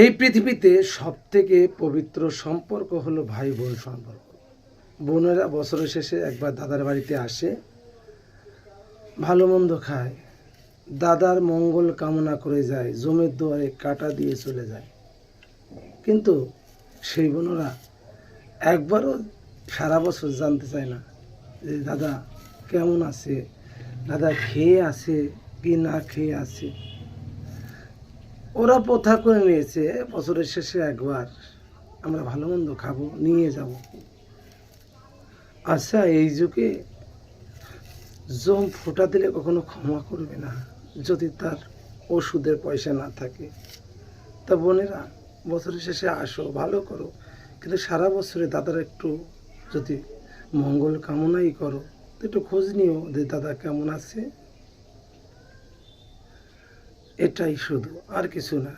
এই পৃথিবীতে সবথেকে পবিত্র সম্পর্ক হলো ভাই বোন সম্পর্ক। বোনেরা বছরের শেষে একবার দাদার বাড়িতে আসে, ভালো মন্দ খায়, দাদার মঙ্গল কামনা করে যায়, জমির দুয়ারে কাঁটা দিয়ে চলে যায়। কিন্তু সেই বোনেরা একবারও সারা বছর জানতে চায় না যে দাদা কেমন আছে, দাদা খেয়ে আছে কি না খেয়ে আছে। ওরা প্রথা করে নিয়েছে বছরের শেষে একবার আমরা ভালো মন্দ খাবো, নিয়ে যাব। আচ্ছা, এই যুগে জম ফোঁটা দিলে কখনো ক্ষমা করবে না যদি তার ওষুধের পয়সা না থাকে। তা বোনেরা, বছরের শেষে আসো, ভালো করো, কিন্তু সারা বছরে দাদার একটু যদি মঙ্গল কামনাই করো, তো একটু খোঁজ নিও যে দাদা কেমন আছে। এটাই শুধু, আর কিছু না।